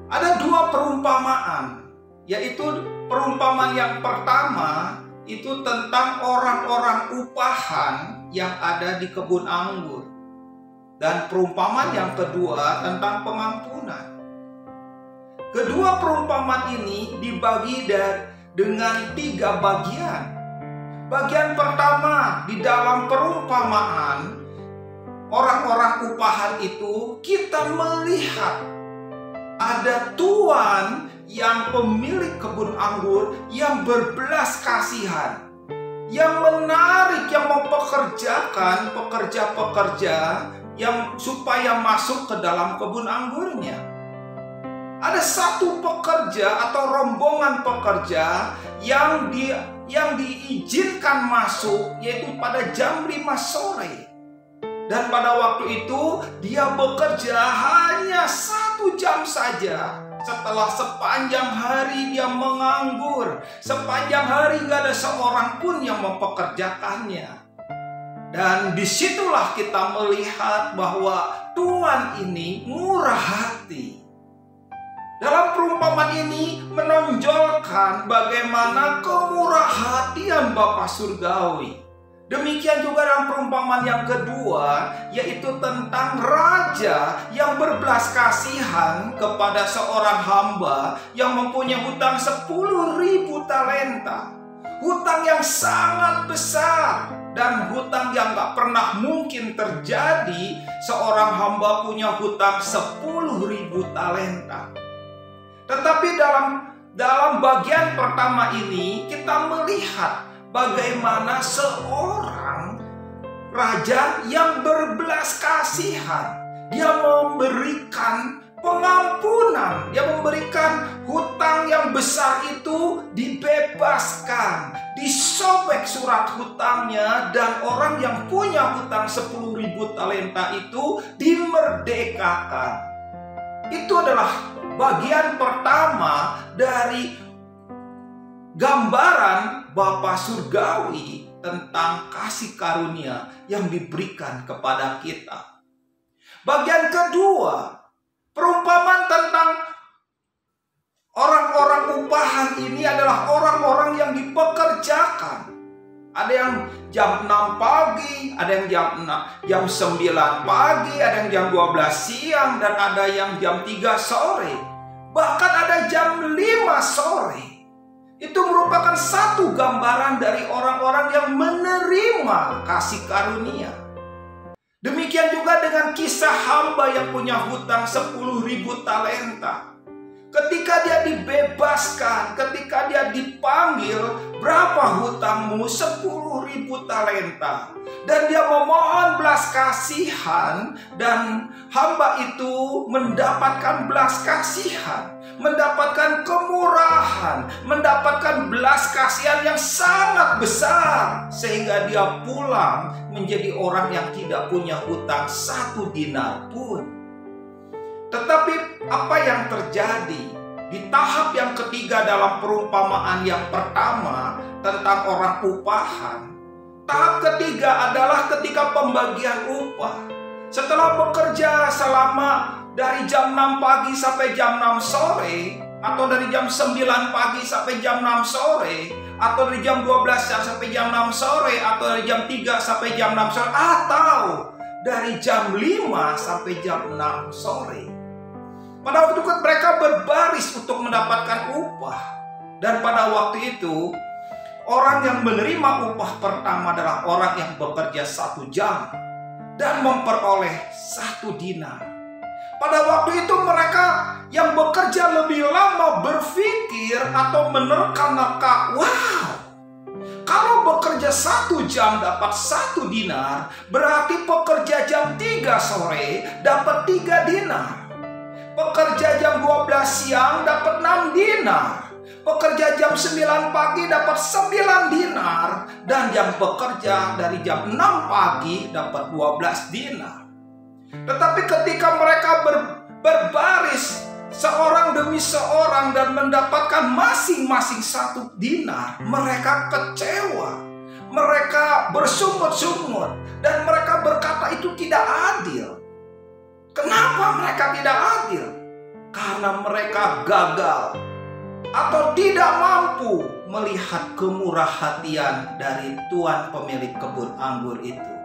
Ada dua perumpamaan, yaitu perumpamaan yang pertama itu tentang orang-orang upahan yang ada di kebun anggur. Dan perumpamaan yang kedua tentang pengampunan. Kedua perumpamaan ini dibagi dengan 3 bagian. Bagian pertama, di dalam perumpamaan orang-orang upahan itu kita melihat ada tuan yang pemilik kebun anggur yang berbelas kasihan, yang menarik, yang mempekerjakan pekerja-pekerja yang supaya masuk ke dalam kebun anggurnya. Ada satu pekerja atau rombongan pekerja yang diizinkan masuk, yaitu pada jam 5 sore. Dan pada waktu itu dia bekerja hanya 1 jam saja. Setelah sepanjang hari dia menganggur, sepanjang hari gak ada seorang pun yang mempekerjakannya. Dan disitulah kita melihat bahwa Tuhan ini murah hati. Dalam perumpamaan ini menonjolkan bagaimana kemurahhatian Bapa Surgawi. Demikian juga dalam perumpamaan yang kedua, yaitu tentang raja yang berbelas kasihan kepada seorang hamba yang mempunyai hutang 10.000 talenta. Hutang yang sangat besar dan hutang yang gak pernah mungkin terjadi seorang hamba punya hutang 10.000 talenta. Tetapi dalam bagian pertama ini kita melihat bagaimana seorang raja yang berbelas kasihan, dia memberikan pengampunan, dia memberikan hutang yang besar itu dibebaskan, disobek surat hutangnya, dan orang yang punya hutang 10.000 talenta itu dimerdekakan. Itu adalah bagian pertama dari gambaran Bapa Surgawi tentang kasih karunia yang diberikan kepada kita. Bagian kedua, perumpamaan tentang orang-orang upahan ini adalah orang-orang yang dipekerjakan. Ada yang jam 6 pagi, ada yang jam 9 pagi, ada yang jam 12 siang, dan ada yang jam 3 sore. Bahkan ada jam 5 sore. Itu merupakan satu gambaran dari orang-orang yang menerima kasih karunia. Demikian juga dengan kisah hamba yang punya hutang 10.000 talenta. Ketika dia dibebaskan, ketika dia dipanggil, berapa hutangmu? 10.000 talenta. Dan dia memohon belas kasihan, dan hamba itu mendapatkan belas kasihan, mendapatkan kemurahan, mendapatkan belas kasihan yang sangat besar, sehingga dia pulang menjadi orang yang tidak punya hutang 1 dinar pun. Tetapi apa yang terjadi di tahap yang ketiga dalam perumpamaan yang pertama tentang orang upahan? Tahap ketiga adalah ketika pembagian upah. Setelah bekerja selama dari jam 6 pagi sampai jam 6 sore, atau dari jam 9 pagi sampai jam 6 sore, atau dari jam 12 sampai jam 6 sore, atau dari jam 3 sampai jam 6 sore, atau dari jam 5 sampai jam 6 sore. Pada waktu itu mereka berbaris untuk mendapatkan upah. Dan pada waktu itu, orang yang menerima upah pertama adalah orang yang bekerja 1 jam dan memperoleh 1 dinar. Pada waktu itu mereka yang bekerja lebih lama berpikir atau menerka-nerka, wow, kalau bekerja 1 jam dapat 1 dinar, berarti pekerja jam 3 sore dapat 3 dinar. Pekerja jam 12 siang dapat 6 dinar. Pekerja jam 9 pagi dapat 9 dinar. Dan yang bekerja dari jam 6 pagi dapat 12 dinar. Tetapi ketika mereka berbaris seorang demi seorang dan mendapatkan masing-masing 1 dinar, mereka kecewa. Mereka bersungut-sungut dan mereka berkata itu tidak adil. Kenapa mereka tidak adil? Karena karena mereka gagal atau tidak mampu melihat kemurah hatian dari tuan pemilik kebun anggur itu.